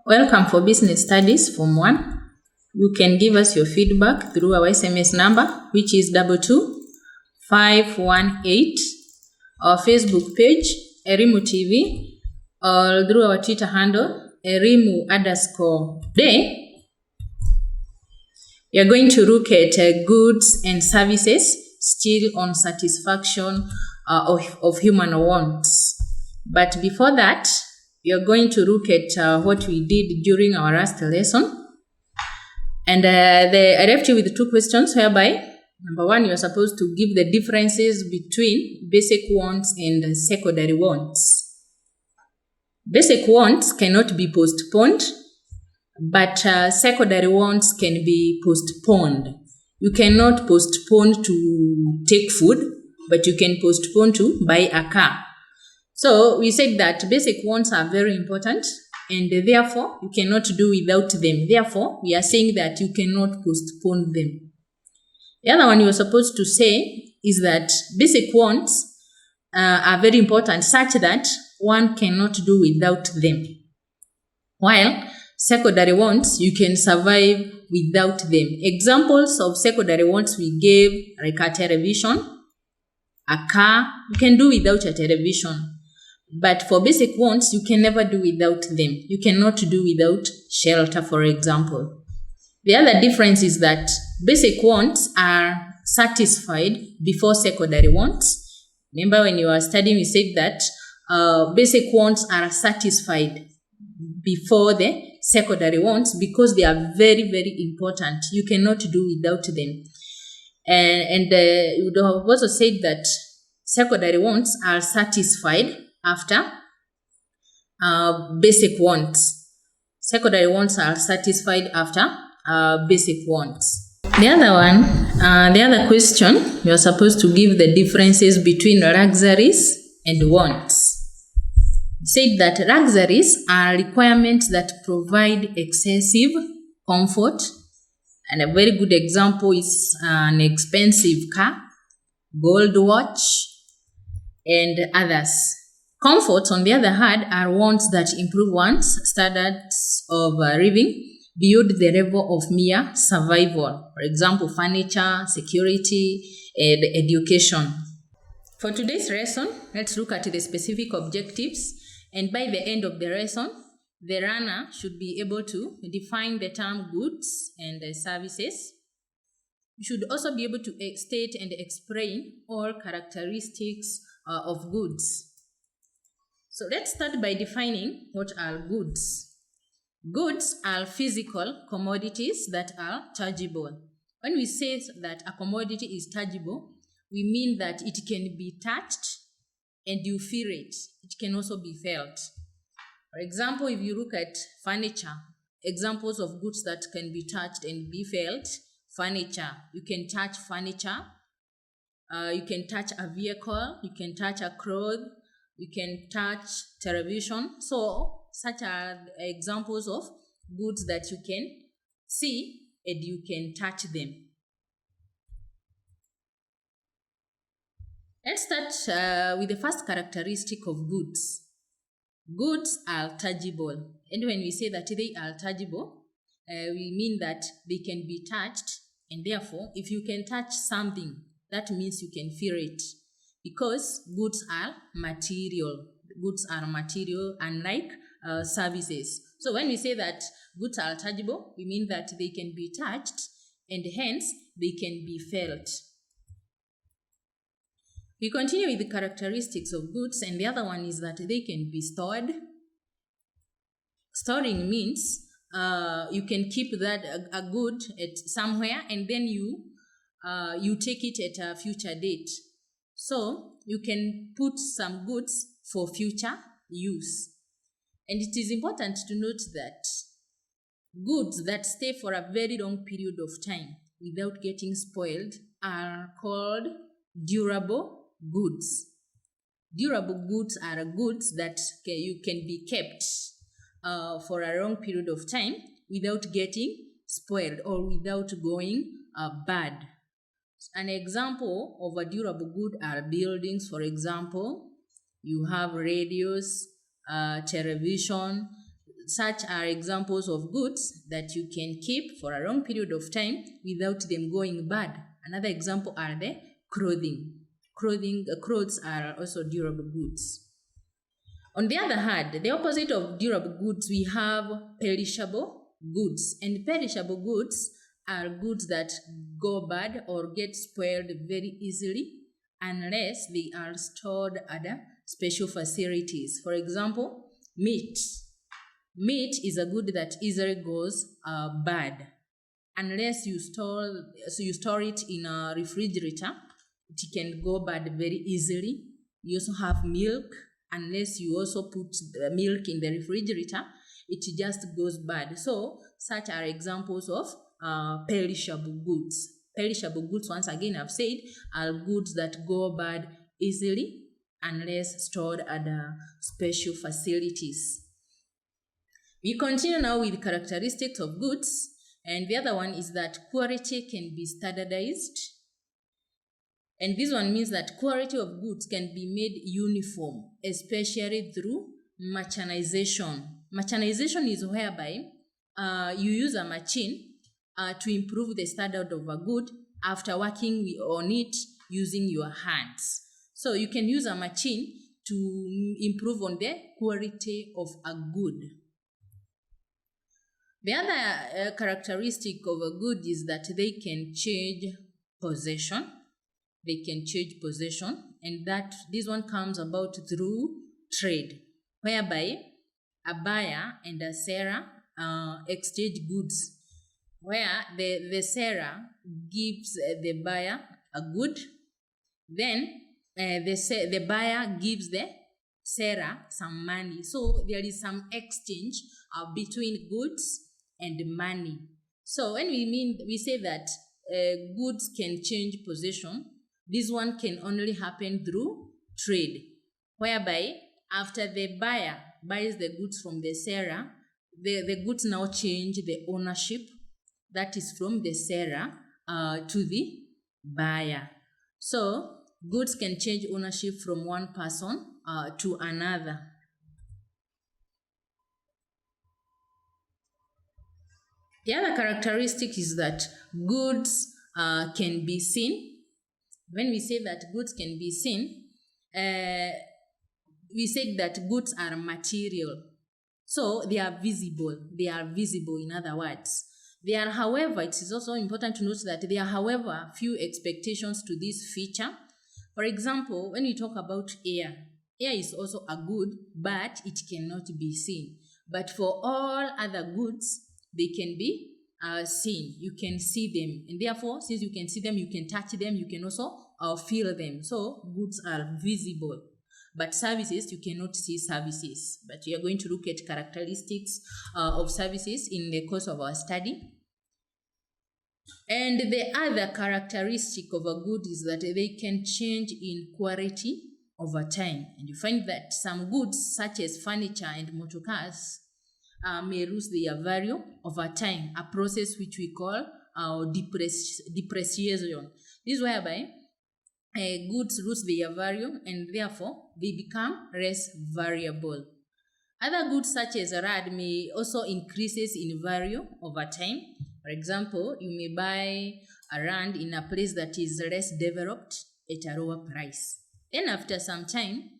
Welcome for Business Studies Form 1. You can give us your feedback through our SMS number, which is 22518, our Facebook page, Erimu TV, or through our Twitter handle, Erimu_. Today, we are going to look at goods and services still on satisfaction of human wants. But before that, we are going to look at what we did during our last lesson. And I left you with 2 questions whereby, number 1, you are supposed to give the differences between basic wants and secondary wants. Basic wants cannot be postponed, but secondary wants can be postponed. You cannot postpone to take food, but you can postpone to buy a car. So we said that basic wants are very important and therefore you cannot do without them. Therefore, we are saying that you cannot postpone them. The other one you are supposed to say is that basic wants are very important such that one cannot do without them. While secondary wants, you can survive without them. Examples of secondary wants we gave, like a television, a car. You can do without a television. But for basic wants, you can never do without them. You cannot do without shelter, for example. The other difference is that basic wants are satisfied before secondary wants. Remember when you were studying, we said that basic wants are satisfied before the secondary wants because they are very, very important. You cannot do without them. And you would have also said that secondary wants are satisfied after basic wants. Secondary wants are satisfied after basic wants. The other question, you are supposed to give the differences between luxuries and wants. You said that luxuries are requirements that provide excessive comfort, and a very good example is an expensive car, gold watch, and others. Comforts, on the other hand, are wants that improve one's standards of living beyond the level of mere survival. For example, furniture, security, and education. For today's lesson, let's look at the specific objectives. And by the end of the lesson, the learner should be able to define the term goods and services. You should also be able to state and explain all characteristics of goods. So let's start by defining what are goods. Goods are physical commodities that are tangible. When we say that a commodity is tangible, we mean that it can be touched and you feel it. It can also be felt. For example, if you look at furniture, examples of goods that can be touched and be felt, furniture. You can touch furniture. You can touch a vehicle. You can touch a cloth. You can touch television. So, such are examples of goods that you can see and you can touch them. Let's start with the first characteristic of goods. Goods are tangible. And when we say that they are tangible, we mean that they can be touched. And therefore, if you can touch something, that means you can feel it. Because goods are material. Goods are material, unlike services. So when we say that goods are tangible, we mean that they can be touched and hence they can be felt. We continue with the characteristics of goods, and the other one is that they can be stored. Storing means you can keep that a good at somewhere and then you take it at a future date. So you can put some goods for future use. And it is important to note that goods that stay for a very long period of time without getting spoiled are called durable goods. Durable goods are goods that you can be kept for a long period of time without getting spoiled or without going bad. An example of a durable good are buildings. For example, you have radios, television, such are examples of goods that you can keep for a long period of time without them going bad. Another example are the clothing. Clothes are also durable goods. On the other hand, the opposite of durable goods, we have perishable goods. And perishable goods are goods that go bad or get spoiled very easily unless they are stored at special facilities. For example, meat. Meat is a good that easily goes bad. Unless you store it in a refrigerator, it can go bad very easily. You also have milk. Unless you also put the milk in the refrigerator, it just goes bad. So such are examples of perishable goods. Perishable goods, once again I've said, are goods that go bad easily unless stored at special facilities. We continue now with characteristics of goods, and the other one is that quality can be standardized. And this one means that quality of goods can be made uniform, especially through mechanization. Mechanization is whereby you use a machine to improve the standard of a good after working on it using your hands. So you can use a machine to improve on the quality of a good. The other characteristic of a good is that they can change possession. They can change possession, and that this one comes about through trade, whereby a buyer and a seller exchange goods, where the seller gives the buyer a good, then the buyer gives the seller some money. So there is some exchange between goods and money. So when we say that goods can change possession, this one can only happen through trade, whereby after the buyer buys the goods from the seller, the goods now change the ownership, that is from the seller to the buyer. So goods can change ownership from one person to another. The other characteristic is that goods can be seen. When we say that goods can be seen, we say that goods are material. So they are visible. They are visible, in other words. There are, however, it is also important to note that there are, however, few expectations to this feature. For example, when we talk about air, air is also a good, but it cannot be seen. But for all other goods, they can be seen. You can see them, and therefore, since you can see them, you can touch them, you can also feel them. So goods are visible. But services, you cannot see services. But we are going to look at characteristics of services in the course of our study. And the other characteristic of a good is that they can change in quality over time. And you find that some goods, such as furniture and motor cars, may lose their value over time, a process which we call depreciation. This is whereby goods lose their value and therefore they become less valuable. Other goods such as a rad may also increases in value over time. For example, you may buy a rand in a place that is less developed at a lower price. Then after some time,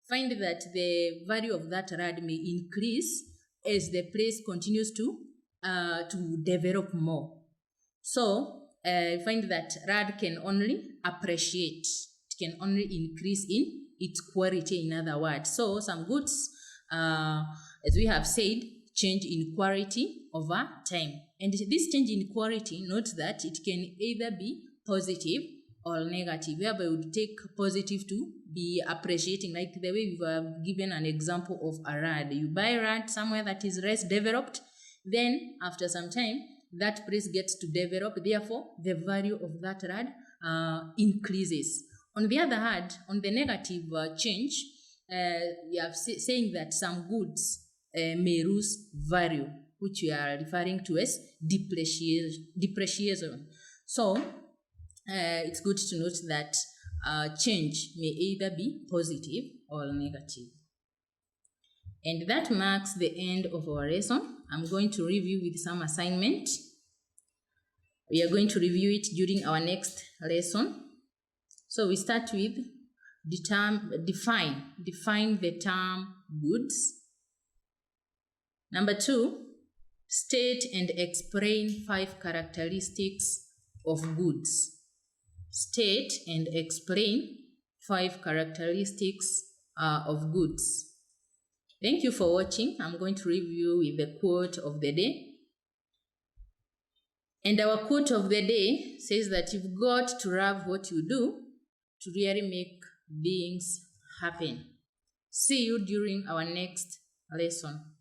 find that the value of that rad may increase as the place continues to develop more. So find that rad can only appreciate. It can only increase in its quality, in other words. So some goods, as we have said, change in quality over time. And this change in quality, note that it can either be positive or negative, whereby we would take positive to be appreciating, like the way we were given an example of a rad. You buy a rad somewhere that is less developed, then after some time, that place gets to develop, therefore the value of that rad increases. On the other hand, on the negative change, we are saying that some goods may lose value, which we are referring to as depreciation. So it's good to note that change may either be positive or negative. And that marks the end of our lesson. I'm going to review with some assignment. We are going to review it during our next lesson. So we start with define the term goods. Number 2, state and explain 5 characteristics of goods. State and explain 5 characteristics of goods. Thank you for watching. I'm going to review with the quote of the day. And our quote of the day says that you've got to love what you do to really make things happen. See you during our next lesson.